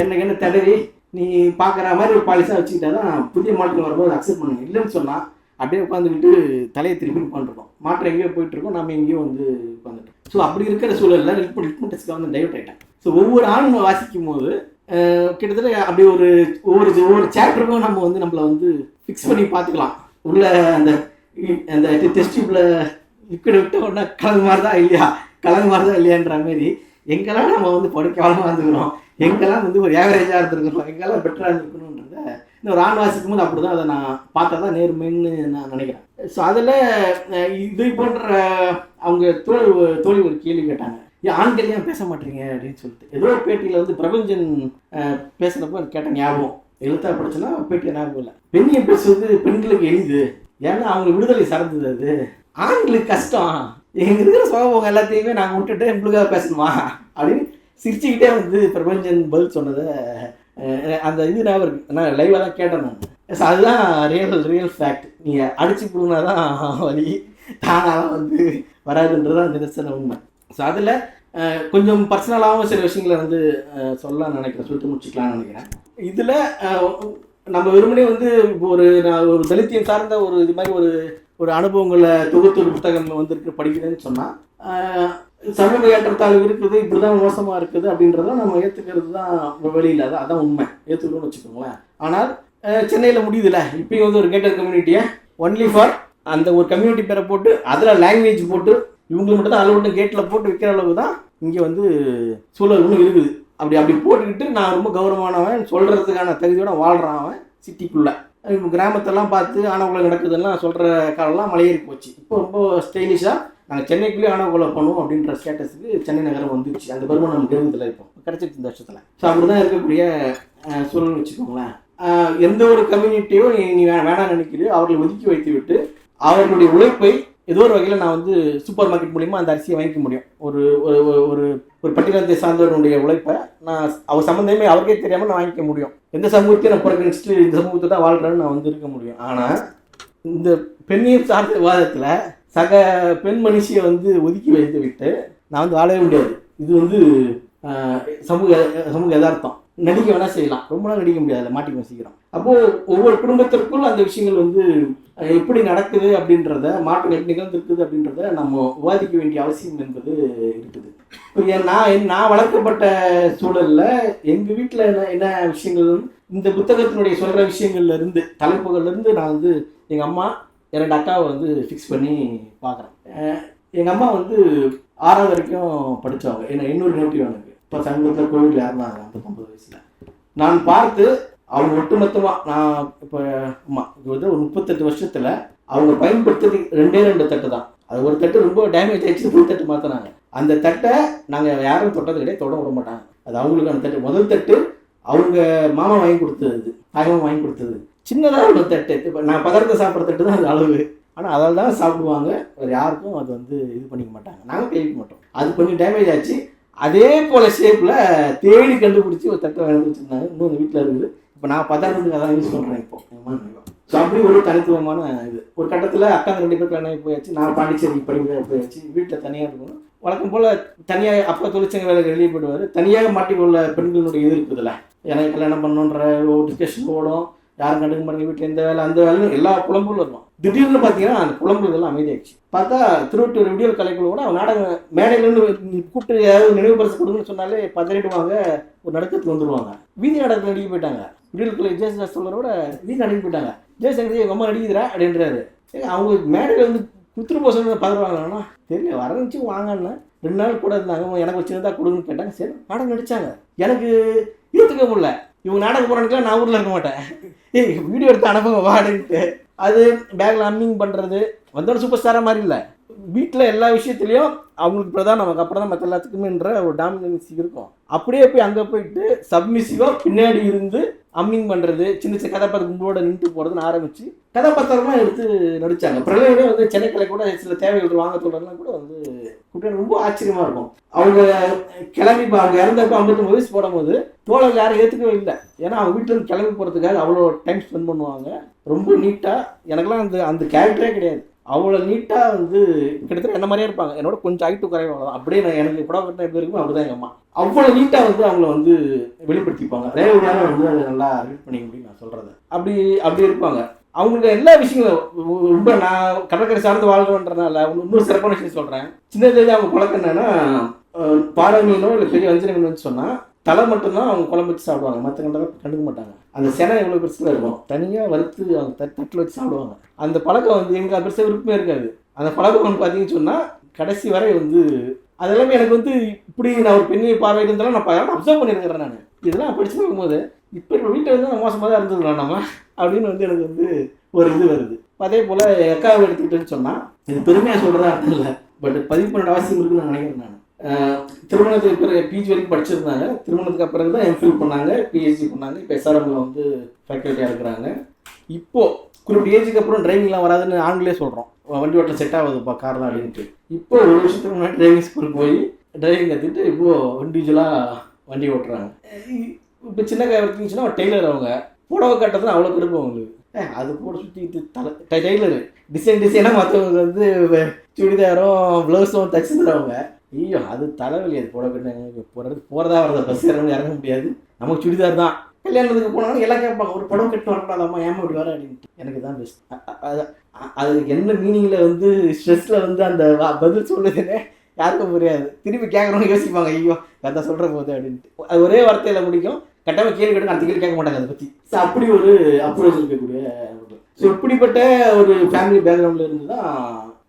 என்ன தடவி நீ பார்க்குற மாதிரி ஒரு பாலிஷாக வச்சுக்கிட்டா தான் புதிய மாற்றம் வரும்போது அக்செப்ட் பண்ணுங்க. இல்லைன்னு சொன்னால் அப்படியே உட்காந்துக்கிட்டு தலையை திருப்பி உட்காந்துருக்கோம், மாற்றம் எங்கேயோ போயிட்டுருக்கோம், நம்ம எங்கேயோ உட்காந்துட்டோம். ஸோ அப்படி இருக்கிற சூழலில் லிட்மஸ் டைவர்ட் ஆகிட்டேன். ஸோ ஒவ்வொரு ஆளும் வாசிக்கும் போது கிட்டத்தட்ட அப்படி ஒவ்வொரு சாப்டருக்கும் நம்ம நம்மளை ஃபிக்ஸ் பண்ணி பார்த்துக்கலாம். உள்ள அந்த டெஸ்ட் டியூப்ல லிக்விட் விட்ட உடனே கலந்து மாதிரி தான் இல்லையான்ற மாதிரி எங்கெல்லாம் நம்ம படிக்காம இருந்துக்கிறோம், எங்கெல்லாம் ஒரு ஏவரேஜாக இருந்திருக்கிறோம், எங்கெல்லாம் பெட்டராக இருந்திருக்கணுன்றத இன்னொரு ஆண் வாசிக்கும் போது அப்படி தான் அதை நான் பார்த்தா தான் நேர்மைன்னு நான் நினைக்கிறேன். ஸோ அதில் இது போன்ற அவங்க தோழி ஒரு கேள்வி கேட்டாங்க, ஆண்கள் ஏன் பேச மாட்டீங்க அப்படின்னு சொல்லிட்டு. ஏதோ ஒரு பேட்டியில் பிரபஞ்சன் பேசுகிறப்ப கேட்டேன், ஞாபகம் எழுத்தா படிச்சுன்னா பேட்டியை ஞாபகம் இல்லை. பெண்ணியம் பேசுவது பெண்களுக்கு எளிது, ஏன்னா அவங்க விடுதலை சார்ந்தது, அது ஆண்களுக்கு கஷ்டம், எங்க இருக்கிற சோகபோகம் எல்லாத்தையுமே நாங்கள் விட்டுட்டு எங்களுக்காக பேசணுமா அப்படின்னு சிரிச்சுக்கிட்டே பிரபஞ்சன் பதில் சொன்னதை அந்த இது ஞாபகம் இருக்கு. நான் லைவாக தான் கேட்டேன் நான். ஸோ அதுதான் ரியல் ஃபேக்ட். நீங்கள் அடிச்சு கொடுனா தான் வழி, தானாலாம் வராதுன்றது அந்த நிதர்சன உண்மை. ஸோ அதில் கொஞ்சம் பர்சனலாகவும் சில விஷயங்களை சொல்லலாம்னு நினைக்கிறேன், சொல்லிட்டு முடிச்சுக்கலாம்னு நினைக்கிறேன். இதில் நம்ம வெறுமனே இப்போ ஒரு தலித்தியம் சார்ந்த இது மாதிரி ஒரு அனுபவங்களை தொகுத்து ஒரு புத்தகம் படிக்கிறேன்னு சொன்னால் சமூக ஏற்றத்தாழ்வு இருக்குது, இப்படி தான் மோசமாக இருக்குது அப்படின்றத நம்ம ஏற்றுக்கிறது தான் வெளியில், அதான் உண்மை, ஏற்றுக்கணும்னு வச்சுக்கோங்களேன். ஆனால் சென்னையில் முடியுதுல்ல, இப்பயும் ஒரு கேட்டர் கம்யூனிட்டியை ஒன்லி ஃபார் அந்த ஒரு கம்யூனிட்டி பேரை போட்டு அதில் லாங்குவேஜ் போட்டு இவங்களுக்கு மட்டும் தான் அளவு கேட்டில் போட்டு விற்கிற அளவுக்கு தான் இங்கே சூழல் ஒன்று இருக்குது. அப்படி போட்டுக்கிட்டு நான் ரொம்ப கௌரவமானவன் சொல்கிறதுக்கான தகுதியோட வாழ்கிறான் அவன் சிட்டிக்குள்ளே. கிராமத்தெல்லாம் பார்த்து ஆணவ நடக்குதுலாம் சொல்கிற காலம்லாம் மலையேறி போச்சு. இப்போ ரொம்ப ஸ்டைலிஷாக நாங்கள் சென்னைக்குள்ளேயே ஆணவ பண்ணுவோம் அப்படின்ற ஸ்டேட்டஸுக்கு சென்னை நகரம் வந்துடுச்சு. அந்த பெருமை நமக்கு இருந்ததில்லை, இப்போ கிடச்சிட்டு இந்த வருஷத்தில். ஸோ அப்படி தான் இருக்கக்கூடிய சூழல்னு வச்சுக்கோங்களேன். எந்த ஒரு கம்யூனிட்டியும் நீ வேணாம் நினைக்கிறீோ அவர்களை ஒதுக்கி வைத்து விட்டு அவர்களுடைய உழைப்பை ஏதோ ஒரு வகையில் நான் சூப்பர் மார்க்கெட் மூலிமா அந்த அரிசியை வாங்கிக்க முடியும். ஒரு ஒரு ஒரு பட்டியலத்தை சார்ந்தவர்களுடைய உழைப்பை நான் அவர் சம்மந்தமே அவருக்கே தெரியாமல் நான் வாங்கிக்க முடியும். எந்த சமூகத்தையும் நான் புறக்கணிச்சுட்டு இந்த சமூகத்தை தான் வாழ்கிறேன்னு நான் இருக்க முடியும். ஆனால் இந்த பெண்ணியம் சார்ந்த விவாதத்தில் சக பெண் மனுஷியை ஒதுக்கி வைத்து விட்டு நான் வாழவே முடியாது. இது சமூக யதார்த்தம். நடிக்க வேணால் செய்யலாம், ரொம்ப நாள் நடிக்க முடியாது, அதை மாட்டிக்க சீக்கிரம். அப்போது ஒவ்வொரு குடும்பத்திற்குள் அந்த விஷயங்கள் எப்படி நடக்குது அப்படின்றத, மாற்றம் நிகழ்ந்திருக்குது அப்படின்றத நம்ம விவாதிக்க வேண்டிய அவசியம் என்பது இருக்குது. இப்போ நான் வளர்க்கப்பட்ட சூழலில் எங்கள் வீட்டில் என்ன விஷயங்கள் இந்த புத்தகத்தினுடைய சொல்கிற விஷயங்கள்லேருந்து தலைப்புகள்லேருந்து நான் எங்கள் அம்மா 2 அக்காவை ஃபிக்ஸ் பண்ணி பார்க்குறேன். எங்கள் அம்மா 6வது வரைக்கும் படித்தவங்க, இன்னொரு நேட்டிவ் எனக்கு. இப்போ சமீபத்தில் கோவிலில் இறந்தாங்க 59 வயசில். நான் பார்த்து அவங்க ஒட்டுமொத்தமாக நான் இப்போ இது ஒரு 38 வருஷத்தில் அவங்க பயன்படுத்துறது 2 தட்டு தான். அது ஒரு தட்டு ரொம்ப டேமேஜ் ஆகிடுச்சு, புது தட்டு மாற்றினாங்க. அந்த தட்டை நாங்கள் யாரும் தொட்டது கிடையாது, தொட விட மாட்டாங்க. அது அவங்களுக்கான தட்டு. முதல் தட்டு அவங்க மாமா வாங்கி கொடுத்தது, தாய்மாமா வாங்கி கொடுத்தது. சின்னதாக ஒரு தட்டு, இப்போ நான் பதார்த்தம் சாப்பிட்ற தட்டு தான் அது அளவு. ஆனால் அதில் தான் சாப்பிடுவாங்க, வேறு யாருக்கும் அது இது பண்ணிக்க மாட்டாங்க, நாங்கள் கேட்க மாட்டோம். அது கொஞ்சம் டேமேஜ் ஆச்சு. அதே போல் ஷேப்பில் தேடி கண்டுபிடிச்சி ஒரு தட்டை வாங்கி வச்சுருந்தாங்க, இன்னும் அந்த வீட்டில் இருக்குது. இப்போ நான் பதார்த்தத்துக்கு அதான் யூஸ் பண்ணுறேன் இப்போ. ஸோ அப்படி ஒரு தனித்துவமான இது. ஒரு கட்டத்தில் அக்கா 2 பேர் கல்யாணம் போயாச்சு, நான் பாண்டிச்சேரி படிக்க போயாச்சு, வீட்டில் தனியாக இருக்கணும். வழக்கம் போல் தனியாக அப்பா தொழிற்சங்க வேலைக்கு வெளியே போயிடுவார். தனியாக மாட்டிக்கொள்ள பெண்களுடைய இது இருக்குதுல்ல, எனக்கு கல்யாணம் பண்ணணுன்ற டிஸ்கஷன் ஓடும், யாரும் கண்டுக்க மாட்டேங்க, வீட்டில் இந்த வேலை அந்த வேலைன்னு எல்லா புலம்புகளும் இருக்கும். திடீர்னு பார்த்தீங்கன்னா அந்த புலம்புகள்லாம் அமைதியாச்சு. பார்த்தா திருவட்டூர் விடியல் கலைக்குழு கூட நாடகம் மேடையிலேருந்து கூப்பிட்டு ஏதாவது நினைவு பரிசு கொடுங்கன்னு சொன்னாலே பதறிடுவாங்க, ஒரு நடுக்கத்துக்கு வந்துடுவாங்க. வீதி நாடகத்தில் நடிக்க போயிட்டாங்க. விடியல் கலை ஜெயசங்கர் சொல்கிறோட வீதி நடிக்க போயிட்டாங்க. ஜெயசங்கர் எங்கள் அம்மா நடிக்கிறா அப்படின்றாரு. அவங்க மேடையில் வந்து குத்துரு போசன்னு பதறுவாங்கண்ணா, தெரியல வரந்துச்சு வாங்கன்னு 2 நாள் கூட இருந்தாங்க. எனக்கு ஒரு சின்னதாக கொடுங்கன்னு கேட்டாங்க. சரி நாடகம் நடித்தாங்க. எனக்கு ஏற்றுக்க முடியல. இவங்க நாடகம் போகிறானுக்குலாம் நான் ஊரில் இருக்க மாட்டேன், வீடியோ எடுத்து அனுப்புங்க வாடன்ட்டு. அது பேக்கில் அம்மிங் பண்ணுறது வந்தோட சூப்பர் ஸ்டாராக மாதிரி இல்லை. வீட்டில் எல்லா விஷயத்துலையும் அவங்களுக்கு பிரதான், நமக்கு அப்புறம் தான் மற்ற எல்லாத்துக்குமேன்ற ஒரு டாமினன்சி இருக்கும். அப்படியே போய் அங்கே போயிட்டு சப்மிசிவாக பின்னாடி இருந்து அம்மிங் பண்ணுறது, சின்ன சின்ன கதாபாத்திரம் கும்போட நின்று போகிறதுன்னு ஆரம்பித்து கதாபாத்திரம்லாம் எடுத்து நடித்தாங்க. பிரளயமே வந்து சென்னைக்கலை கூட சில தேவைகள் வாங்க சொல்கிறதுலாம் கூட வந்து கூப்பிட்டு ரொம்ப ஆச்சரியமாக இருக்கும். அவங்க கிளம்பி அவங்க இறந்தப்போ 59 வயசு போடும்போது தோழர்கள் யாரும் ஏற்றுக்கவே இல்லை. ஏன்னா அவங்க வீட்டிலேருந்து கிளம்பி போகிறதுக்காக அவ்வளோ டைம் ஸ்பெண்ட் பண்ணுவாங்க. ரொம்ப நீட்டாக, எனக்குலாம் அந்த கேரக்டரே கிடையாது. அவ்வளோ நீட்டாக வந்து கிட்டத்தட்ட என்ன மாதிரியே இருப்பாங்க. என்னோட கொஞ்சம் ஹைட்டு குறைவாக அப்படியே நான் எனக்கு புடவை கட்டின எப்படி இருக்குமோ அப்படி தான் எங்கள் அம்மா. அவ்வளோ நீட்டாக வந்து அவங்கள வந்து வெளிப்படுத்திப்பாங்க. ரேவதியான வந்து அதை நல்லா ரீட் பண்ணிக்க முடியும் நான் சொல்கிறது. அப்படி இருப்பாங்க. அவங்களுக்கு எல்லா விஷயங்களும் ரொம்ப நான் கடற்கரை சார்ந்து வாழ்கிறேன்றனால இன்னொரு சிறப்பான விஷயம் சொல்கிறேன். சின்னதுலேருந்து அவங்க பழக்கம் என்னன்னா, பாறை மீனோ இல்லை பெரிய வஞ்சனை மீன் வந்து சொன்னால் தலை மட்டும்தான் அவங்க குழம்பு வச்சு சாப்பிடுவாங்க. மற்ற கண்டுக்க மாட்டாங்க. அந்த செனை எவ்வளோ பெருசில் இருக்கும், தனியாக வறுத்து அவங்க தட்டில் வச்சு சாப்பிடுவாங்க. அந்த பழக்கம் வந்து எங்களுக்கு பெருசாக விருப்பமே இருக்காது. அந்த பழக்கம் வந்து பார்த்தீங்கன்னு சொன்னால் கடைசி வரை வந்து அதெல்லாமே எனக்கு வந்து இப்படி நான் ஒரு பெண்ணிய பார்வையில் இருந்தாலும் நான் அப்சர்வ் பண்ணியிருக்கிறேன். நான் இதெல்லாம் படிச்சு பார்க்கும்போது இப்போ வீட்டில் வந்து நான் மோசமாக தான் இருந்துக்கலாம் நம்ம அப்படின்னு வந்து எனக்கு வந்து ஒரு இது வருது. அதே போல் எக்காவை எடுத்துக்கிட்டேன்னு சொன்னால் இது பெருமையாக சொல்கிறதா அர்த்தம் இல்லை, பட் பதிவு பண்ண அவசியம் இருக்குன்னு நான் நினைக்கிறேன். நான் திருமணத்துக்கு பிறகு பிஜி வரைக்கும் படிச்சிருந்தாங்க. திருமணத்துக்கு அப்புறம் தான் எம்ஃபில் பண்ணாங்க, பிஹெச்டி பண்ணாங்க. இப்போ எஸ்ஆர்எம்ல வந்து ஃபேக்கல்ட்டியாக இருக்கிறாங்க. இப்போது குறிப்பிட்ட ஏஜுக்கு அப்புறம் டிரைவிங்லாம் வராதுன்னு ஆண்களே சொல்கிறோம். வண்டி ஓட்டல செட் ஆகுதுப்பா கார் தான் அப்படின்ட்டு. இப்போ ஒரு வருஷத்துக்கு முன்னாடி டிரைவிங் ஸ்கூல் போய் டிரைவிங் கற்றுட்டு இப்போது இண்டிவிஜுவலாக வண்டி ஓட்டுறாங்க. இப்போ சின்ன கார் இருந்துச்சுன்னா டெய்லர், அவங்க புடவை கட்டதான் அவ்வளோ கடுப்பு அவங்களுக்கு. அது போட சுற்றிட்டு டெய்லரு டிசைனாக மற்றவங்க வந்து சுடிதாரும் ப்ளவுஸும் தச்சு தருவாங்க. ஐயோ அது தலைவலி. அது புடவை கட்டினாங்க போகிறதா வரதா பஸ் இறங்க முடியாது. நமக்கு சுடிதார் தான். கல்யாணத்துக்கு போனாலும் எல்லாம் கேட்பாங்க, ஒரு புடவை கட்டு வரக்கூடாதாம்மா, ஏமா இப்படி வர அப்படின்ட்டு. எனக்கு தான் பெஸ்ட். அது என்ன மீனிங்கில் வந்து ஸ்ட்ரெஸ்ஸில் வந்து அந்த பதில் சொல்லுதுன்னே யாருக்கும் புரியாது. திருப்பி கேட்குறவங்க யோசிப்பாங்க, ஐயோ கதை சொல்கிற போது அப்படின்ட்டு. அது ஒரே வார்த்தையில் முடிக்கும். கட்டாமல் கேள்வி கேட்டு அடுத்த கேள்வி கேட்க மாட்டாங்க அதை பற்றி. ஸோ அப்படி ஒரு அப்ரோச் இருக்கக்கூடிய. ஸோ இப்படிப்பட்ட ஒரு ஃபேமிலி பேக்ரவுண்டில் இருந்து தான்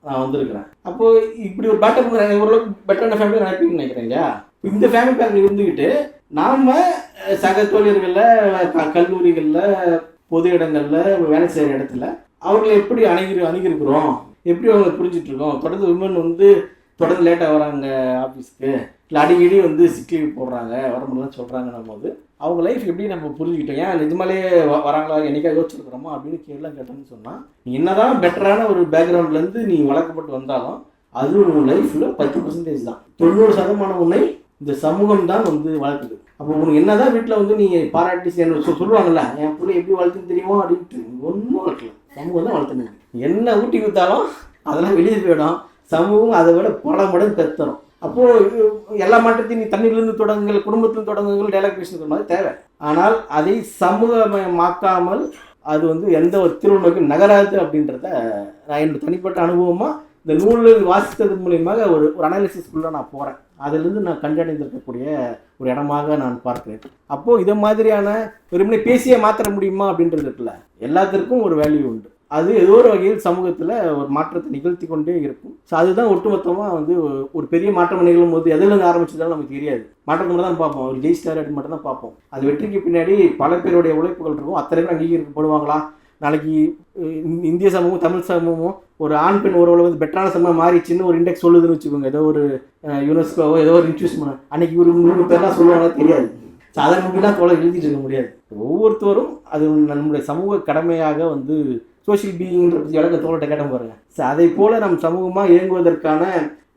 நான் வந்திருக்கிறேன். அப்போது இப்படி ஒரு பேட்டர் ஓரளவுக்கு பெட்டரான ஃபேமிலி நினைப்பீங்கன்னு நினைக்கிறேன் இல்லையா. இந்த ஃபேமிலி பேக்ரவுண்ட் இருந்துக்கிட்டு நாம் சக தொழில்களில், கல்லூரிகளில், பொது இடங்களில், வேலை செய்கிற இடத்துல அவங்களை எப்படி அணுகிருக்கிறோம், எப்படி அவங்களை புரிஞ்சிட்டு இருக்கோம். தொடர்ந்து விமன் வந்து தொடர்ந்து லேட்டாக வராங்க ஆஃபீஸ்க்கு, இல்லை அடிக்கடி வந்து சிக் லீவ் போடுறாங்க, வர முடியலன்னு சொல்கிறாங்கன்னும் போது அவங்க லைஃப் எப்படி நம்ம புரிஞ்சுக்கிட்டோம், ஏன் நிஜமாலே வராங்களா, என்னைக்காக யோசிச்சிருக்கிறோமா அப்படின்னு கேள்லாம் கேட்டோன்னு சொன்னால், நீ என்ன தான் பெட்டரான ஒரு பேக்ரவுண்ட்லேருந்து நீ வளர்க்கப்பட்டு வந்தாலும் அது உன் லைஃப்பில் 10% தான். 90% உன்னை இந்த சமூகம் தான் வந்து வளர்க்குது. அப்போ உனக்கு என்ன தான் வீட்டில் வந்து நீங்கள் பாராட்டி சொல்லுவாங்கல்ல, என் பிள்ளை எப்படி வளர்த்துன்னு தெரியுமா அப்படின்ட்டு, ஒன்றும் வளர்க்கல, சமூகம் தான் வளர்த்துனது. என்ன ஊட்டி கொடுத்தாலும் அதெல்லாம் வெளியே போயிடும். சமூகம் அதை விட பல மடங்கு கற்றுறோம். அப்போது எல்லா மாற்றத்தையும் நீ தண்ணியிலிருந்து தொடங்குங்கள், குடும்பத்திலிருந்து தொடங்குங்கள், டைலாக் பேசுகிற மாதிரி தேவை. ஆனால் அதை சமூகமயமாக்காமல் அது வந்து எந்த ஒரு திருவிழாவுக்கு நகராது அப்படின்றத நான் என்னோட தனிப்பட்ட அனுபவமாக இந்த நூலில் வாசித்தது மூலியமாக ஒரு அனாலிசிஸ்குள்ளே நான் போகிறேன். அதிலிருந்து நான் கண்டடைந்திருக்கக்கூடிய ஒரு இடமாக நான் பார்க்கிறேன். அப்போது இதை மாதிரியான வெறுமனே பேசியே மாற்ற முடியுமா அப்படின்றது இருக்குல்ல, எல்லாத்திற்கும் ஒரு வேல்யூ உண்டு. அது ஏதோ ஒரு வகையில் சமூகத்தில் ஒரு மாற்றத்தை நிகழ்த்தி கொண்டே இருக்கும். ஸோ அதுதான் ஒட்டுமொத்தமாக வந்து ஒரு பெரிய மாற்றம் நிகழும் போது எதிலிருந்து ஆரம்பிச்சதாலும் நமக்கு தெரியாது. மாற்றம் மட்டும் தான் பார்ப்போம், ஒரு ஜெயிஸ்டார் அப்படி மட்டும் தான் பார்ப்போம். அது வெற்றிக்கு பின்னாடி பல பேருடைய உழைப்புகள் இருக்கும். அத்தனை பேர் அங்கீகரிக்கப்படுவாங்களா? நாளைக்கு இந்திய சமூகம், தமிழ் சமூகமும் ஒரு ஆண் பெண் உறவுல வந்து பெட்டரான சமூகம் மாறிச்சுன்னு ஒரு இண்டெக்ஸ் சொல்லுதுன்னு வச்சுக்கோங்க, ஏதோ ஒரு யுனெஸ்கோவோ ஏதோ ஒரு இன்ஸ்டியூஷன், அன்னைக்கு ஒரு 3 பேர்லாம் சொல்லுவாங்களா தெரியாது. ஸோ அதை நம்பிலாம் தோலை எழுதிட்டு இருக்க முடியாது. ஒவ்வொருத்தரும் அது நம்முடைய சமூக கடமையாக வந்து சோஷியல் பீயிங்ன்ற விளக்க தோழட்ட கேட்ட பாருங்க. ஸோ அதை போல் நம் சமூகமாக இயங்குவதற்கான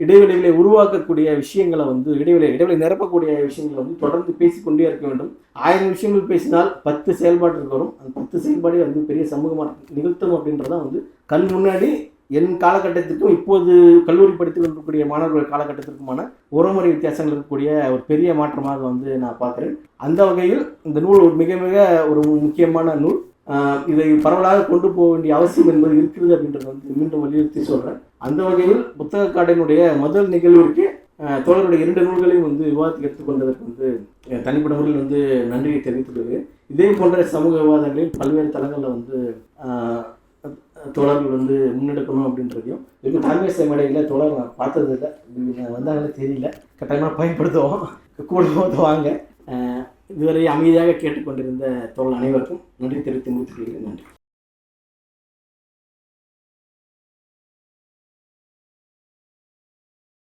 இடைவெளிகளை உருவாக்கக்கூடிய விஷயங்களை வந்து இடைவெளி நிரப்பக்கூடிய விஷயங்களை வந்து தொடர்ந்து பேசிக்கொண்டே இருக்க வேண்டும். 1000 விஷயங்கள் பேசினால் 10 செயல்பாட்டுக்கு வரும். அந்த 10 செயல்பாடே வந்து பெரிய சமூகமாக நிகழ்த்தும் அப்படின்றதான் வந்து கண் முன்னாடி என் காலகட்டத்திற்கும் இப்போது கல்லூரி படித்துக் கொண்டிருக்கக்கூடிய மாணவர்கள் காலகட்டத்திற்குமான உறவுமுறை வித்தியாசங்கள் இருக்கக்கூடிய ஒரு பெரிய மாற்றமாக வந்து நான் பார்க்குறேன். அந்த வகையில் இந்த நூல் ஒரு மிக மிக ஒரு முக்கியமான நூல். இதை பரவலாக கொண்டு போக வேண்டிய அவசியம் என்பது இருக்கிறது அப்படின்றது வந்து மீண்டும் வலியுறுத்தி சொல்கிறேன். அந்த வகையில் புத்தக கார்டனுடைய முதல் நிகழ்விற்கு தோழருடைய 2 நூல்களையும் வந்து விவாதத்துக்கு எடுத்துக்கொண்டதற்கு வந்து தனிப்பட்ட முறையில் வந்து நன்றியை தெரிவித்துள்ளேன். இதே போன்ற சமூக விவாதங்களில் பல்வேறு தளங்களில் வந்து தோழர்கள் வந்து முன்னெடுக்கணும் அப்படின்றதையும் இதுக்கு தலைமை மேடையில் தோழர் நான் பார்த்ததில்லை, வந்தாங்களே தெரியல, கட்டாயமாக பயன்படுத்துவோம், கூட வாங்க. இதுவரை அமைதியாக கேட்டுக்கொண்டிருந்த தோழர் அனைவருக்கும் நன்றி தெரிவித்து முடித்துக்கிறேன். நன்றி.